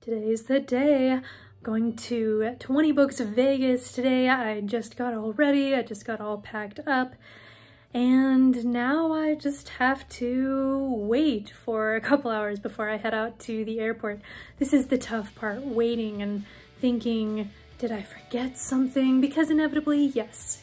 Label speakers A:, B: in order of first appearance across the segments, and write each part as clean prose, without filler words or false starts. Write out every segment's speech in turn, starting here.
A: Today's the day. I'm going to 20Books Vegas today. I just got all ready. I just got all packed up. And now I just have to wait for a couple hours before I head out to the airport. This is the tough part, waiting and thinking, did I forget something? Because inevitably, yes,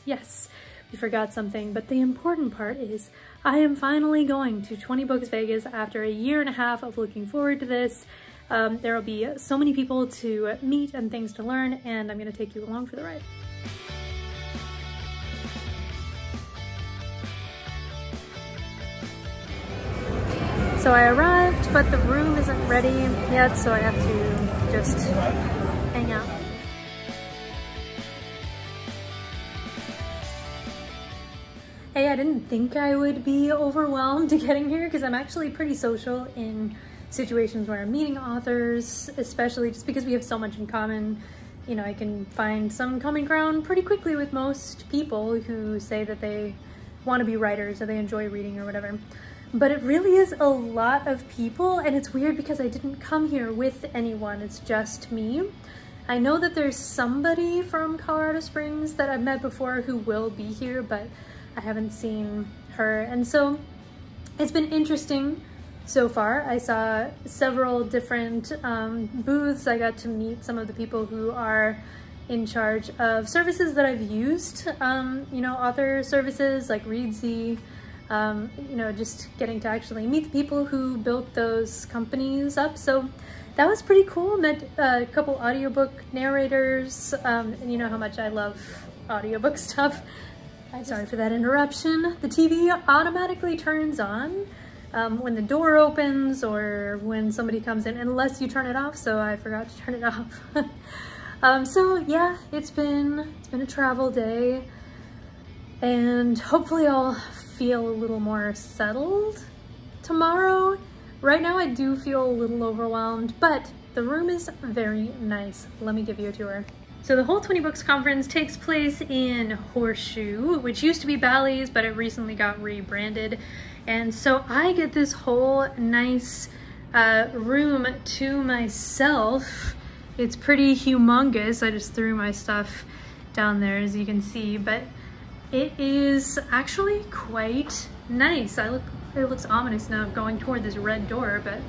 A: we forgot something. But the important part is I am finally going to 20Books Vegas after a year and a half of looking forward to this. There will be so many people to meet and things to learn, and I'm going to take you along for the ride. So I arrived, but the room isn't ready yet, so I have to just hang out. Hey, I didn't think I would be overwhelmed getting here because I'm actually pretty social in situations where I'm meeting authors, especially just because we have so much in common. You know, I can find some common ground pretty quickly with most people who say that they want to be writers or they enjoy reading or whatever. But it really is a lot of people, and it's weird because I didn't come here with anyone. It's just me. I know that there's somebody from Colorado Springs that I've met before who will be here, but I haven't seen her. And so it's been interesting so far. I saw several different booths. I got to meet some of the people who are in charge of services that I've used, you know, author services like Readsy, you know, just getting to actually meet the people who built those companies up. So that was pretty cool. Met a couple audiobook narrators, and you know how much I love audiobook stuff. Sorry for that interruption. The TV automatically turns on when the door opens or when somebody comes in, unless you turn it off, so I forgot to turn it off. So yeah, it's been a travel day, and hopefully I'll feel a little more settled tomorrow. Right now I do feel a little overwhelmed, but the room is very nice. Let me give you a tour. So the whole 20Books conference takes place in Horseshoe, which used to be Bally's, but it recently got rebranded. And so I get this whole nice room to myself. It's pretty humongous. I just threw my stuff down there, as you can see, but it is actually quite nice. It looks ominous now going toward this red door, but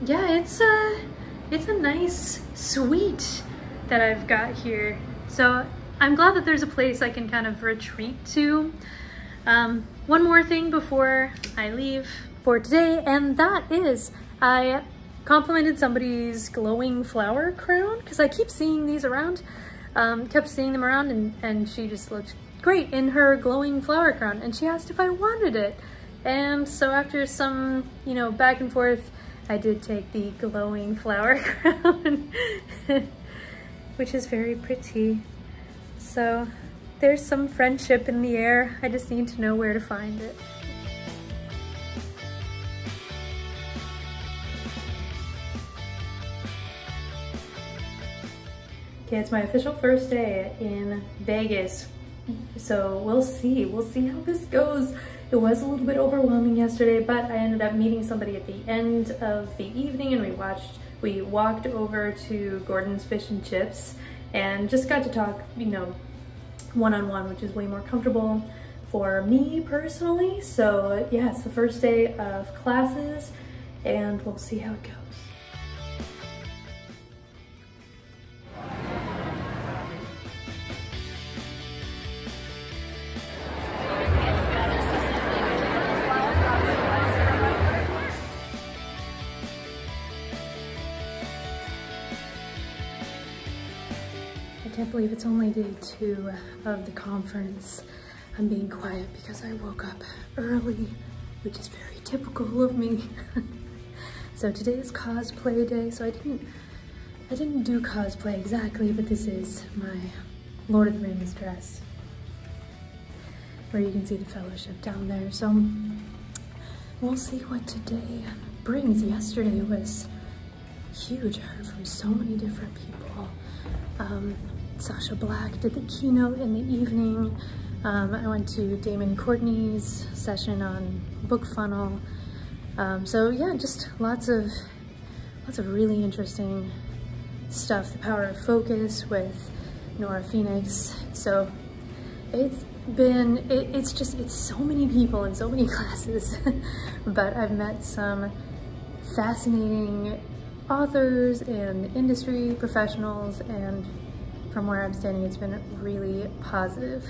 A: yeah, it's a nice suite that I've got here. So I'm glad that there's a place I can kind of retreat to. One more thing before I leave for today, and that is I complimented somebody's glowing flower crown because I keep seeing these around, kept seeing them around, and she just looked great in her glowing flower crown, and she asked if I wanted it. And so after some, you know, back and forth, I did take the glowing flower crown, which is very pretty. So there's some friendship in the air. I just need to know where to find it. Okay, it's my official first day in Vegas. So we'll see how this goes. It was a little bit overwhelming yesterday, but I ended up meeting somebody at the end of the evening, and we walked over to Gordon's Fish and Chips and just got to talk, you know, one-on-one, which is way more comfortable for me personally. So yeah, it's the first day of classes, and we'll see how it goes. I can't believe it's only day 2 of the conference. I'm being quiet because I woke up early, which is very typical of me. So today is cosplay day, so I didn't do cosplay exactly, but this is my Lord of the Rings dress, where you can see the Fellowship down there. So we'll see what today brings. Yesterday was huge. I heard from so many different people. Sacha Black did the keynote in the evening. I went to Damon Courtney's session on book funnel. So yeah, just lots of lots of really interesting stuff. The Power of Focus with Nora Phoenix. So it's so many people and so many classes, but I've met some fascinating authors and industry professionals, and from where I'm standing, it's been really positive.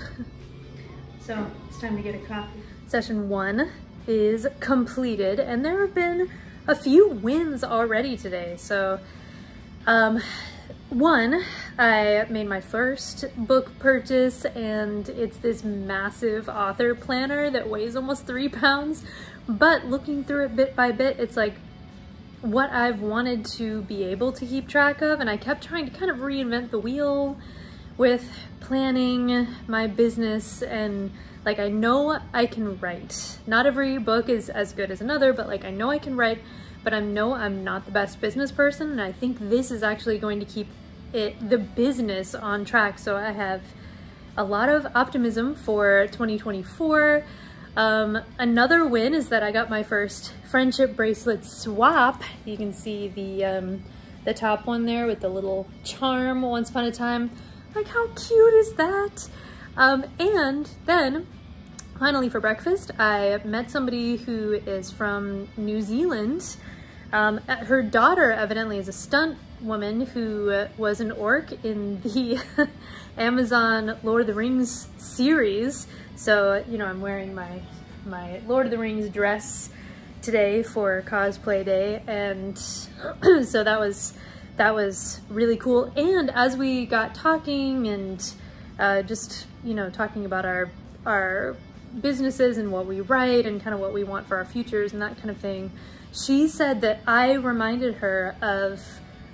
A: So it's time to get a coffee. Session 1 is completed, and there have been a few wins already today. So one, I made my first book purchase, and it's this massive author planner that weighs almost 3 pounds, but looking through it bit by bit, it's like what I've wanted to be able to keep track of, and I kept trying to kind of reinvent the wheel with planning my business. And like, I know I can write. Not every book is as good as another, but like, I know I can write, but I know I'm not the best business person, and I think this is actually going to keep the business on track. So I have a lot of optimism for 2024. Another win is that I got my first friendship bracelet swap. You can see the top one there with the little charm, Once Upon a Time. Like, how cute is that? And then finally for breakfast, I met somebody who is from New Zealand. Her daughter evidently is a stunt woman who was an orc in the Amazon Lord of the Rings series. So, you know, I'm wearing my Lord of the Rings dress today for cosplay day, and so that was really cool. And as we got talking and just, you know, talking about our businesses and what we write and kind of what we want for our futures and that kind of thing, she said that I reminded her of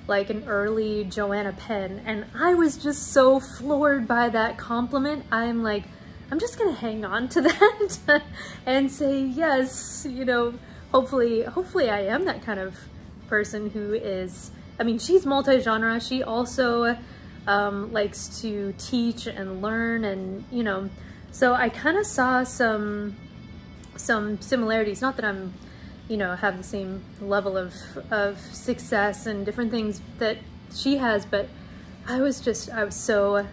A: like an early Joanna Penn, and I was just so floored by that compliment. I'm like, I'm just gonna hang on to that and say yes, you know, hopefully I am that kind of person who is, I mean, she's multi-genre. She also likes to teach and learn, and, you know, so I kind of saw some similarities. Not that I'm, you know, have the same level of success and different things that she has, but I was so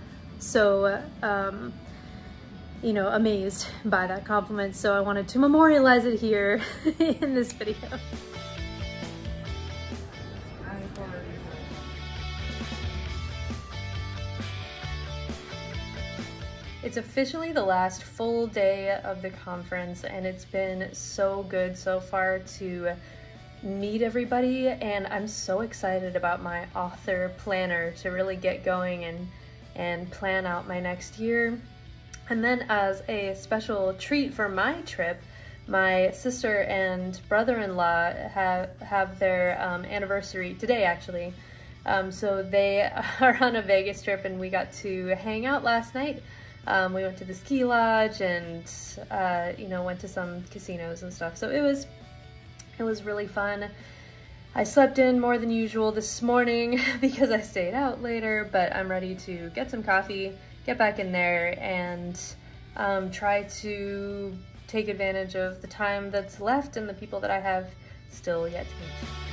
A: you know, amazed by that compliment. So I wanted to memorialize it here in this video. It's officially the last full day of the conference, and it's been so good so far to meet everybody, and I'm so excited about my author planner to really get going and plan out my next year. And then as a special treat for my trip, my sister and brother-in-law have their anniversary today, actually. So they are on a Vegas trip, and we got to hang out last night. We went to the ski lodge and, you know, went to some casinos and stuff. So it was really fun. I slept in more than usual this morning because I stayed out later, but I'm ready to get some coffee, get back in there, and try to take advantage of the time that's left and the people that I have still yet to meet.